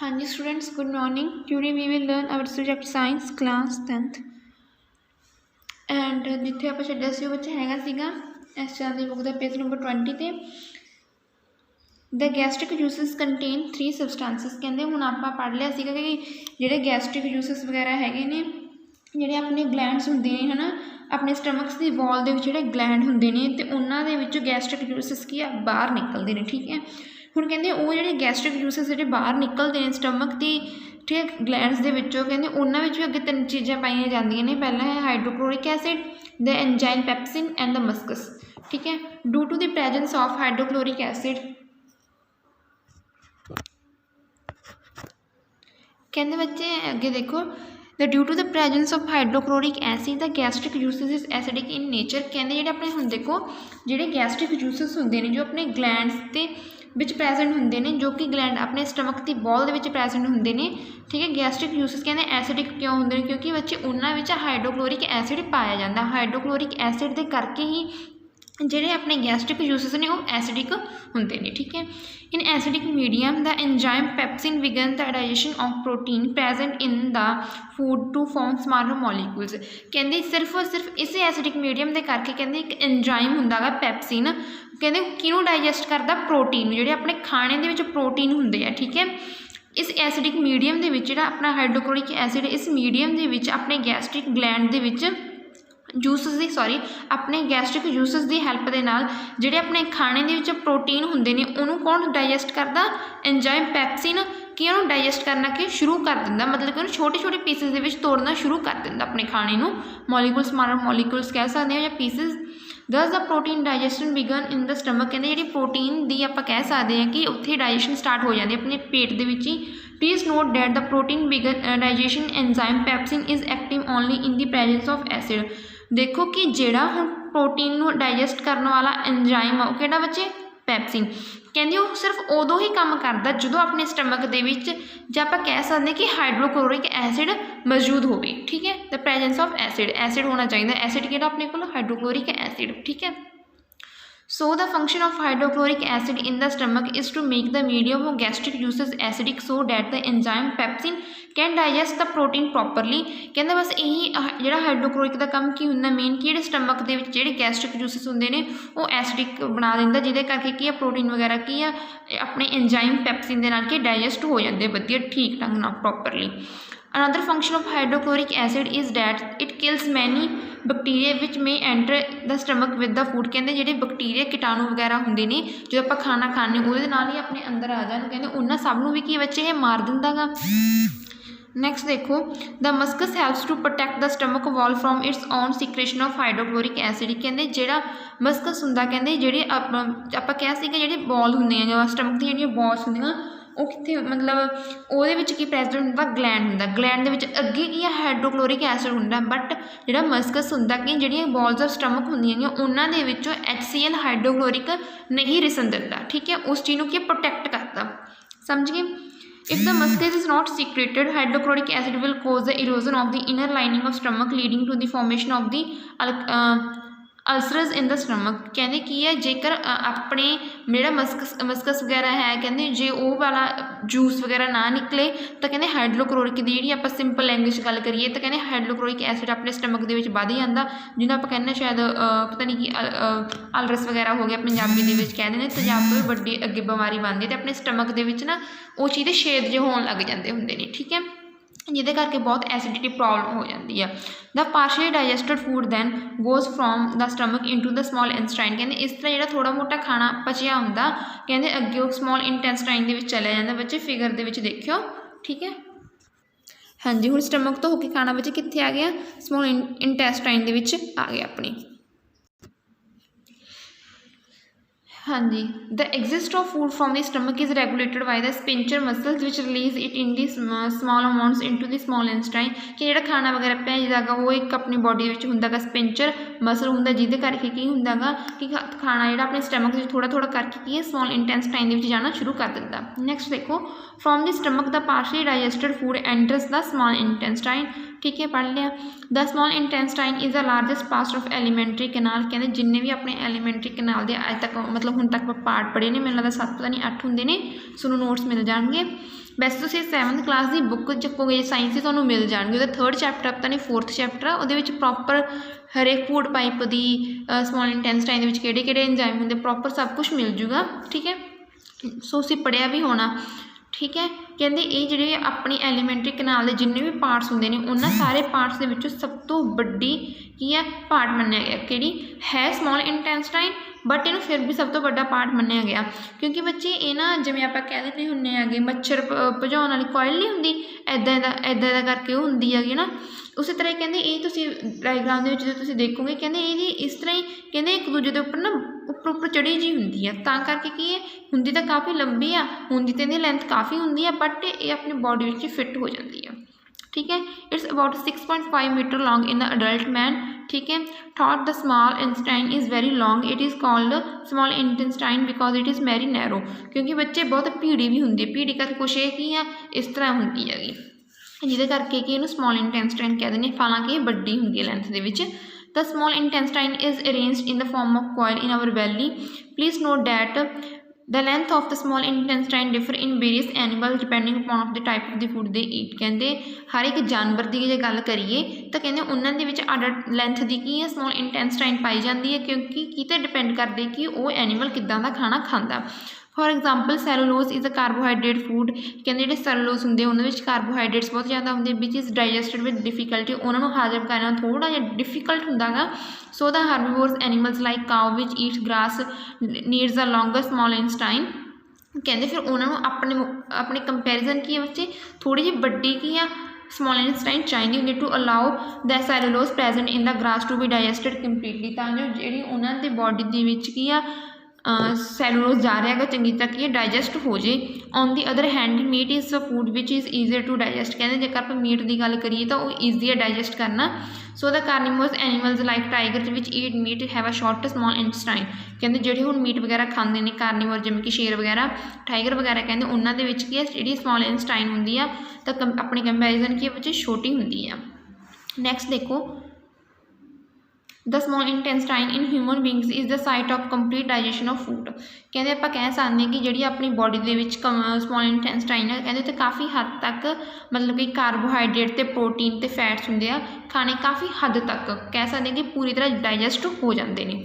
हाँ जी students, good morning. Today we will learn our subject science class 10th and जिथे आप छड्डिया सी बच्चा हैगा सीगा इस चैनल की बुक का पेज नंबर 20 ते द गैस्ट्रिक जूसिस कंटेन 3 सबसटेंसिस। कहते हुण आपां पढ़ लिया सीगा कि जिहड़े गैस्ट्रिक जूसिस वगैरह हैगे ने जिहड़े अपने ग्लैंड्स हुंदे ने है ना अपने स्टमक्स की वॉल दे विच जिहड़े ग्लैंड हुंदे ने ते उन्हां दे विचों गैस्ट्रिक जूसिस की बाहर निकलदे ने। ठीक है, हुण कहंदे वो जिहड़े गैस्ट्रिक जूसिस जिहड़े बाहर निकलदे ने स्टमक की ठीक है ग्लैंड्स दे विचों कहंदे उन्हां विच अगे 3 चीज़ां पाईयां जांदियां ने। पहला है hydrochloric acid, the enzyme pepsin and the mucus. ठीक है, due to the presence of hydrochloric acid कहते बच्चे अगे देखो the due to the presence of hydrochloric acid the gastric juices is acidic in nature. कहते जो अपने हम देखो जोड़े गैस्ट्रिक जूसिस होंगे ने जो अपने ग्लैंड्स के विच प्रेजेंट होंगे ने जो कि ग्लैंड अपने स्टमक की बॉल के प्रेजेंट होंगे ने। ठीक है, गैस्ट्रिक जूसिस कहते एसिडिक क्यों होंगे क्योंकि बच्चे उन्होंने हाइड्रोक्लोरिक एसिड पाया जाता। हाइड्रोक्लोरिक एसिड के करके ही ਜਿਹੜੇ अपने गैस्ट्रिक जूसिस ने वो एसिडिक होंगे ने। ठीक है, in acidic medium the enzyme pepsin begin the digestion of protein present in the food to form smaller molecules. कहते सिर्फ और सिर्फ इस एसिडिक मीडियम के करके कहते एक एंजाइम होंदा गा पेप्सिन कहते किनू डाइजेस्ट करता प्रोटीन जोड़े अपने खाने के विच प्रोटीन होंदे आ। ठीक है, इस एसिडिक मीडियम के विच जिहड़ा अपना हाइड्रोक्लोरिक एसिड इस मीडियम के विच अपने गैस्ट्रिक ग्लैंड के विच जूसिस की अपने गैस्ट्रिक जूसिस की हैल्प के नाल जिहड़े अपने खाने के विच प्रोटीन होंदे ने उन्होंने कौन डाइजेस्ट करता एंजाइम पेप्सिन कि उन्होंने डाइजेस्ट करना कि शुरू कर दिंदा मतलब कि उन्होंने छोटे छोटे पीसिस के तोड़ना शुरू कर दिंदा अपने खाने को। मॉलीक्यूल्स स्मॉलर मॉलीक्यूल्स कह सकते हैं या pieces. Thus the protein digestion began in the stomach कहते जी प्रोटीन की आप कह सकते हैं कि उत्थे डाइजेशन स्टार्ट हो जाती है अपने पेट के विच ही। Please note that the protein begin digestion enzyme pepsin is active only in the presence of acid. देखो कि जिहड़ा हुण प्रोटीन नूं डाइजेस्ट करने वाला एंजाइम आ किहड़ा बच्चे पेप्सिन कहंदे वो सिर्फ उदों ही काम करता जो अपने स्टमक दे विच जां आपां कह सकते हैं कि हाइड्रोक्लोरिक एसिड मौजूद होवे। ठीक है, द प्रेजेंस ऑफ एसिड होना चाहिए। एसिड किहड़ा अपने कोल हाइड्रोक्लोरिक एसिड। ठीक है, so the function of hydrochloric acid in the stomach is to make the medium of gastric juices acidic so that the enzyme pepsin can digest the protein properly। कहते बस यही जो hydrochloric का काम की होंगे मेन कि जो स्टमक के जो गैस्ट्रिक जूसिस होंगे ने वो एसिडिक बना देंगे जिहदे करके की प्रोटीन वगैरह की अपने एंजाइम पेप्सिन के नाल कि डाइजेस्ट हो जाते वधिया ठीक ढंग नाल properly. Another function of hydrochloric acid is that it kills many bacteria which may enter the stomach with the food। कहते जिहड़े बैक्टीरिया कीटाणु वगैरह होंगे ने जो आप खाना खाने उहदे नाल ही अपने अंदर आ जाण कहते उन्हां सब नूं भी की बच्चे ये मार दिंदा गा। नैक्सट देखो the mucus helps to protect the stomach wall from its own secretion of hydrochloric acid. कहते जिहड़ा मस्कस हुंदा कहते जिहड़े आपां कह सीगे जिहड़े बॉल हुंदे आ स्टमक दी जिहड़ियां बॉल्स हुंदियां वो कितने मतलब वो की प्रेजेंट होंदा ग्लैंड होंदा। ग्लैंड दे विच अगे की हाइड्रोक्लोरिक एसिड होंदा बट जिहड़ा मस्कस होंदा कि जिहड़ियां बॉल्स ऑफ स्टमक होंदियां उन्हां दे विचों HCl हाइड्रोक्लोरिक नहीं रिसन दिंदा। ठीक है, उस चीज़ को प्रोटैक्ट करता। समझ गए। If the muscus is not secreted, hydrochloric acid will cause the erosion of the inner lining of stomach, leading to the formation of the ulcers in the stomach. कहते की है जेकर अपने मेरा मस्कस वगैरह है कहते जे वो वाला जूस वगैरह ना निकले तो कहते हाइड्रोक्लोरिक की जी आप सिंपल लैंग्वेज गल करिए तो कहते हाइड्रोक्लोरिक एसिड अपने स्टमक के वध जाता जिन्होंने आप कहने शायद पता नहीं कि अल्सरस वगैरह हो गया पंजाबी के कहते हैं तेजाब तो बड़ी अगे बीमारी बनती है तो अपने स्टमक के ना वो चीज़ छेद जो होने लग जाते होंगे। ठीक है, जिहदे करके बहुत एसिडिटी प्रॉब्लम हो जाती है। The partially digested food then goes from the stomach into the small intestine. कहते इस तरह जो थोड़ा मोटा खाना पचिया होंदा कहते अगे वो स्मॉल इंटेस्टाइन के चले जाता बच्चे फिगर के देखियो। ठीक है, हाँ जी, हुण स्टमक तो होके खाना बच्चे कित्थे आ गया स्मॉल इंटेस्टाइन के आ गया अपनी। हाँ जी, the exist of food from the stomach is regulated by the sphincter muscles which release it in the small amounts into the small intestine. कि जिहड़ा खाना वगैरह भेजदा गा वो एक अपनी बॉडी विच हुंदा गा स्पिंचर मसल हुंदा जिहदे करके की हुंदा गा कि खाना जिहड़ा अपने स्टमक विच थोड़ा थोड़ा करके की स्मॉल इंटेस्टाइन दे विच जाना शुरू कर दिंदा। नैक्सट देखो from the stomach the partially digested food enters the small intestine ठीक है, पढ़ लिया। The small intestine is the largest part of elementary canal, कहते जिन्ने भी अपने एलीमेंट्री कैनाल के अज तक मतलब हुण तक पार्ट पढ़े ने, मैनूं लगदा 7 पता नहीं 8 हुंदे ने, तुहानूं नोट्स मिल जाएंगे। वैसे तुसीं 7th क्लास की बुक चुकोगे साइंस की, तुहानूं मिल जाएंगे। वो 3rd चैप्टर पता नहीं 4th चैप्टर आ, उहदे विच प्रॉपर हरेक फूड पाइप की small intestine they which किहड़े-किहड़े enzyme हुंदे प्रॉपर सब कुछ मिल जूगा। ठीक है, सो उसी पढ़िया भी होना। ठीक है, कहते ये जिहड़े अपनी एलीमेंट्री कैनाल के जिन्ने भी पार्ट्स होंगे ने, उन्होंने सारे पार्ट्स के विचों सब तो वड्डी की है पार्ट मन्निया गया, किहड़ी है स्मॉल इंटेस्टाइन, बट इन्हूं फिर भी सब तो वड्डा पार्ट मन्निया गया। क्योंकि बच्चे ये ना जिवें आपां कह दिंदे हुंदे हैगे मच्छर भजाउण वाली कॉइल नहीं हुंदी, ऐदा करके वो हुंदी हैगी ना, उस तरह कहते ये तुसीं डायग्राम दे विच जो तुसीं देखोगे कहते ये इस तरह ही कहते एक दूजे के उपर ना उपर चढ़ी जी हुंदी है, तां करके की है हुंदी तो काफ़ी लंबी आ, हुंदी तो इहदी लेंथ काफ़ी हुंदी है, बट ये अपनी बॉडी विच फिट हो जाती है। ठीक है, it's about 6.5 metre long in the adult man. ठीक है, thought the small intestine is very long, it is called small intestine because it is very narrow, क्योंकि बच्चे बहुत भीड़ी भी होंगी, भीड़ी करके कुछ ये की है इस तरह होंगी हैगी, जिहदे करके कि इहनूं स्मॉल इंटेस्टाइन कह दिंदे, हालांकि वड्डी हुंदी है लेंथ दे विच। The small intestine is arranged in the form of coil in our belly। Please note that the length of the small intestine differ in various animal depending upon of the type of the food they eat. कहते हर एक जानवर की जो गल करिए तो कहते उन्होंने अड लेंथ की की है स्मॉल इंटेस्टाइन पाई जाती है, क्योंकि किते डिपेंड करते कि वो एनीमल किदां दा खाना खाता। For example cellulose is a carbohydrate food, कहते जो सैलूलोज होंगे उन्होंने कार्बोहाइड्रेट्स बहुत ज़्यादा होंगे विच इज़ डाइजस्टेड विद डिफिकल्टी, उन्होंने हाजम करना थोड़ा जिहा डिफिकल्ट होंदा गा। So the herbivores animals like cow which eat grass needs a longer small intestine, कहते फिर उन्होंने अपने कंपैरिजन की बच्चे थोड़ी जी वड्डी की आ स्मॉल इंटेस्टाइन चाहिए होंगी to allow the cellulose present in the grass to be digested completely, तां जो जी उन्होंने बॉडी के विच की आ सैलूलोज जा रहा है चंगी तरह की डाइजैसट हो जाए। On the other hand meat is a food which is easier to digest, कहते जेकर आप मीट की गल करिए तो वो ईजी है डाइजैसट करना। So the carnivorous animals like tiger which eat meat have a short small intestine, कहते जो हुण मीट वगैरह खाते हैं कार्निवोर जिवें कि शेर वगैरह टाइगर वगैरह कहते उन्होंने की है जी स्मॉल इंटेस्टाइन होंगी आ तो अपने कंपैरिजन की बच्चे छोटी होंगी है। नैक्सट देखो the small intestine in human beings is the site of complete digestion of food, कहते आप कह सकते हैं कि जी अपनी बॉडी के स्मॉल इंटेस्टाइन है कहते तो काफ़ी हद तक मतलब कि कार्बोहाइड्रेट तो प्रोटीन तो फैट्स होंगे खाने काफ़ी हद तक कह सकते हैं कि पूरी तरह डाइजैसट हो जाते हैं।